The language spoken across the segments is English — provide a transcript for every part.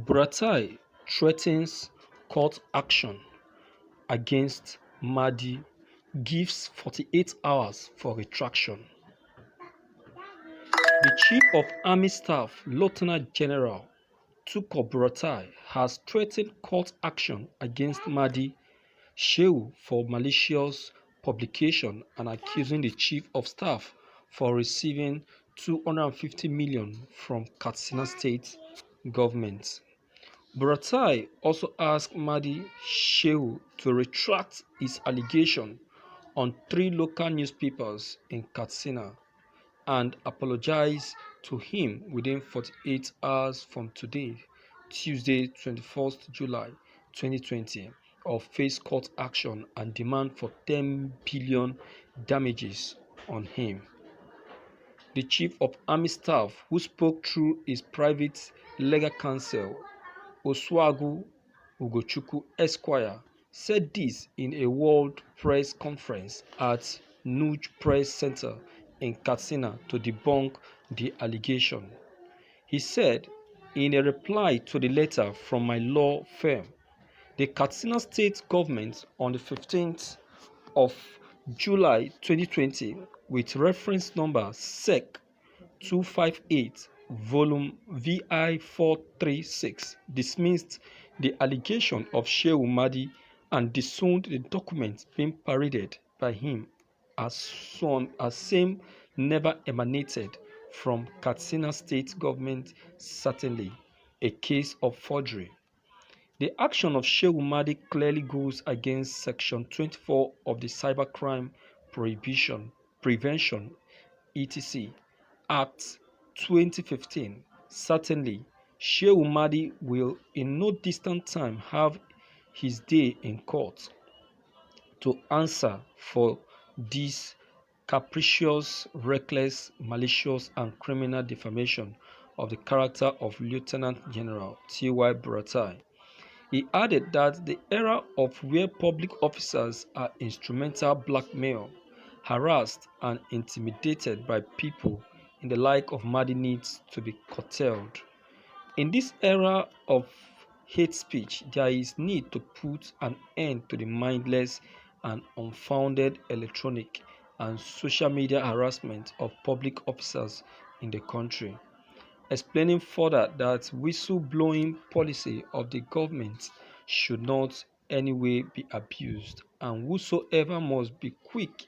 Buratai threatens court action against Mahdi, gives 48 hours for retraction. The Chief of Army Staff, Lieutenant General Tukur Buratai, has threatened court action against Mahdi Shehu for malicious publication and accusing the Chief of Staff for receiving 250 million from Katsina State government. Buratai also asked Mahdi Shehu to retract his allegation on three local newspapers in Katsina and apologize to him within 48 hours from today, Tuesday, 21st July 2020, or face court action and demand for 10 billion damages on him. The Chief of Army Staff, who spoke through his private legal counsel, Osuagu Ugochukwu Esquire, said this in a World Press Conference at Nuj Press Center in Katsina to debunk the allegation. He said, in a reply to the letter from my law firm, the Katsina State government on the 15th of July 2020, with reference number SEC 258 volume VI 436, dismissed the allegation of Shehu Mahdi and disowned the documents being paraded by him as same never emanated from Katsina State government, certainly a case of forgery. The action of Shehu Mahdi clearly goes against Section 24 of the Cybercrime Prevention etc. Act 2015. Certainly, Shehu Mahdi will in no distant time have his day in court to answer for this capricious, reckless, malicious, and criminal defamation of the character of Lieutenant General T.Y. Buratai. He added that the era of where public officers are instrumental blackmail, harassed, and intimidated by people in the like of Mahdi needs to be curtailed. In this era of hate speech, there is need to put an end to the mindless and unfounded electronic and social media harassment of public officers in the country. Explaining further that whistle-blowing policy of the government should not anyway be abused, and whosoever must be quick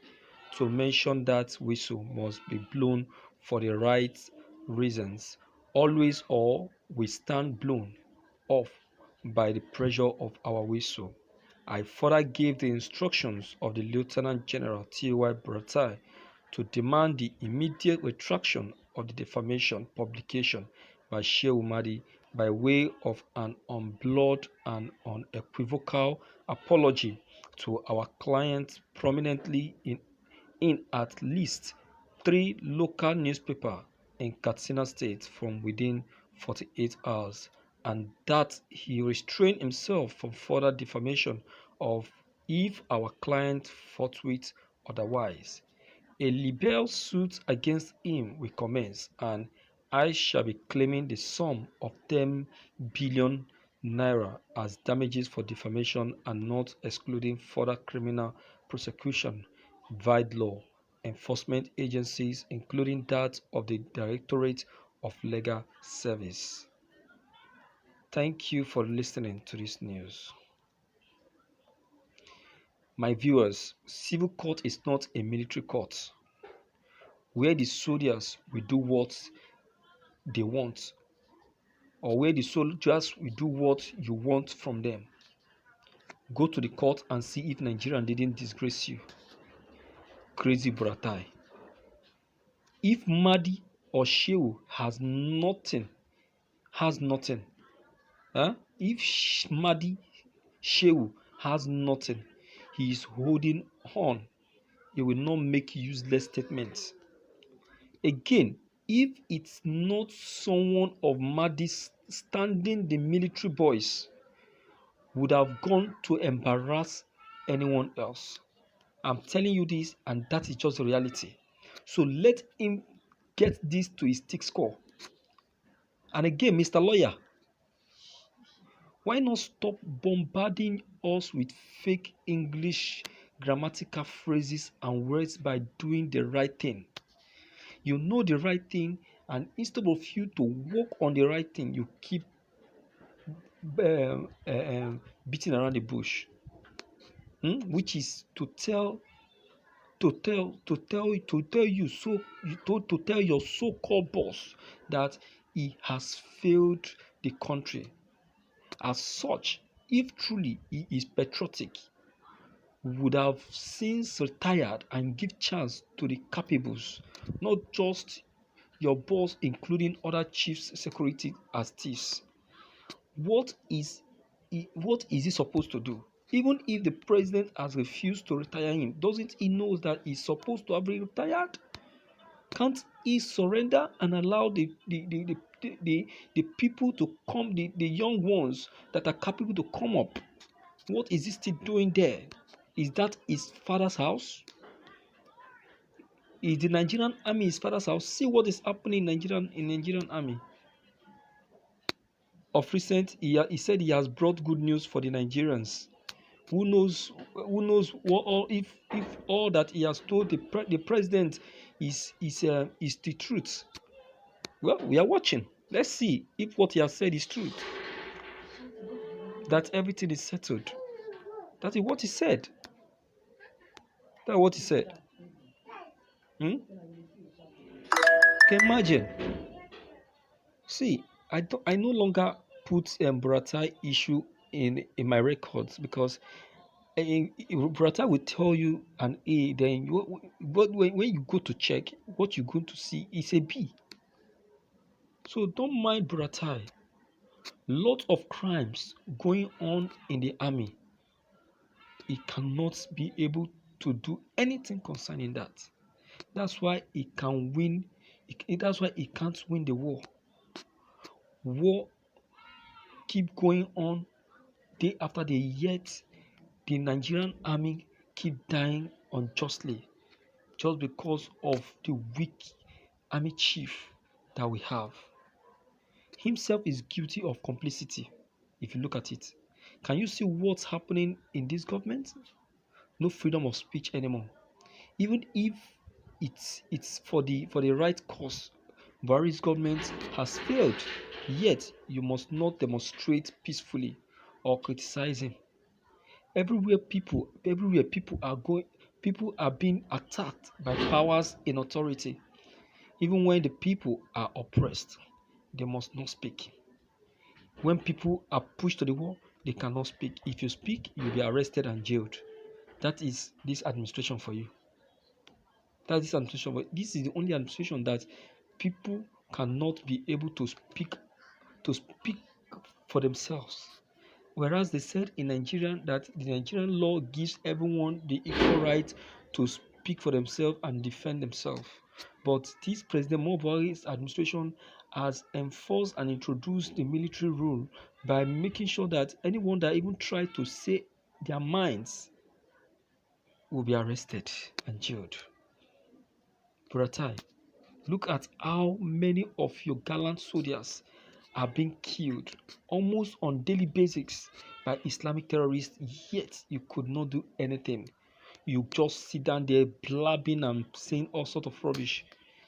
to mention that whistle must be blown for the right reasons, always, or we stand blown off by the pressure of our whistle. I further gave the instructions of the Lieutenant General T.Y. Buratai to demand the immediate retraction of the defamation publication by Shehu Mahdi by way of an unblurred and unequivocal apology to our client prominently in at least three local newspapers in Katsina State from within 48 hours, and that he restrain himself from further defamation of if our client forthwith otherwise. A libel suit against him will commence, and I shall be claiming the sum of 10 billion naira as damages for defamation and not excluding further criminal prosecution via law enforcement agencies, including that of the Directorate of Legal Service. Thank you for listening to this news. My viewers, civil court is not a military court where the soldiers will do what they want, or where the soldiers will do what you want from them. Go to the court and see if Nigerian didn't disgrace you. Crazy Buratai. If Mahdi or Shehu has nothing, if Mahdi Shehu has nothing, he is holding on. He will not make useless statements. Again, if it's not someone of Mahdi's standing, the military boys would have gone to embarrass anyone else. I'm telling you this, and that is just the reality. So let him get this to his thick score. And again, Mr. Lawyer, Why not stop bombarding us with fake English grammatical phrases and words by doing the right thing? You know the right thing, and instead of you to work on the right thing, you keep beating around the bush, which is to tell your so-called boss that he has failed the country. As such, if truly he is patriotic, would have since retired and give chance to the capables, not just your boss, including other chiefs security as thieves. What is he supposed to do? Even if the president has refused to retire him, doesn't he know that he's supposed to have retired? Can't he surrender and allow the people to come, the young ones that are capable to come up? What is he still doing there? Is that his father's house? Is the Nigerian army his father's house? See what is happening in Nigerian army. Of recent, he said he has brought good news for the Nigerians. Who knows what all if all that he has told the president is the truth? Well, we are watching. Let's see if what he has said is true. That everything is settled. That is what he said. That's what he said. Hmm? Can you imagine? See, I no longer put Buratai issue in my records because Buratai will tell you an A, then but when you go to check, what you're going to see is a B. So don't mind Buratai. Lot of crimes going on in the army. He cannot be able to do anything concerning that. That's why he can win. That's why he can't win the war. War keep going on day after day, yet the Nigerian army keep dying unjustly just because of the weak army chief that we have. Himself is guilty of complicity. If you look at it, can you see what's happening in this government? No freedom of speech anymore. Even if it's for the right cause, Buhari's government has failed. Yet you must not demonstrate peacefully or criticize him. Everywhere people are being attacked by powers in authority. Even when the people are oppressed, they must not speak. When people are pushed to the wall, they cannot speak. If you speak, you'll be arrested and jailed. That is this administration for you. That is this administration. But this is the only administration that people cannot be able to speak for themselves. Whereas they said in Nigeria that the Nigerian law gives everyone the equal right to speak for themselves and defend themselves. But this President Buhari's administration has enforced and introduced the military rule by making sure that anyone that even tries to say their minds will be arrested and jailed. Buratai, look at how many of your gallant soldiers are being killed almost on daily basis by Islamic terrorists, yet you could not do anything. You just sit down there blabbing and saying all sorts of rubbish.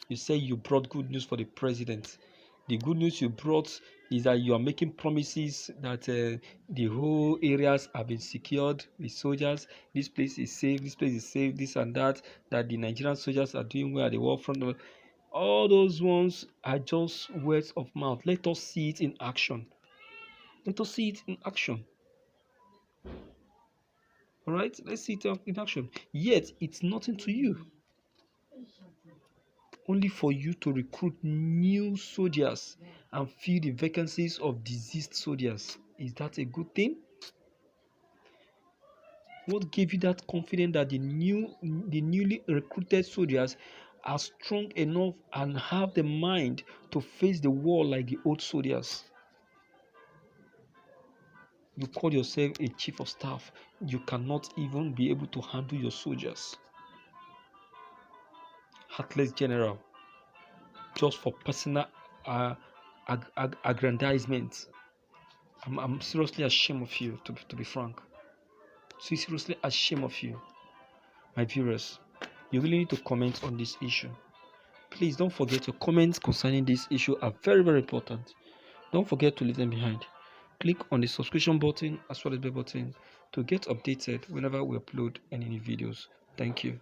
You say you brought good news for the president. The good news you brought is that you are making promises that the whole areas have been secured with soldiers. This place is safe, this and that the Nigerian soldiers are doing well at the war front. All those ones are just words of mouth. Let us see it in action. Let us see it in action. All right, let's see it in action. Yet it's nothing to you. Only for you to recruit new soldiers and fill the vacancies of deceased soldiers. Is that a good thing? What gave you that confidence that the newly recruited soldiers are strong enough and have the mind to face the war like the old soldiers? You call yourself a chief of staff. You cannot even be able to handle your soldiers. Heartless general, just for personal aggrandizement. I'm seriously ashamed of you, to be frank. Seriously ashamed of you. My viewers, you really need to comment on this issue. Please don't forget your comments concerning this issue are very, very important. Don't forget to leave them behind. Click on the subscription button as well as the bell button to get updated whenever we upload any new videos. Thank you.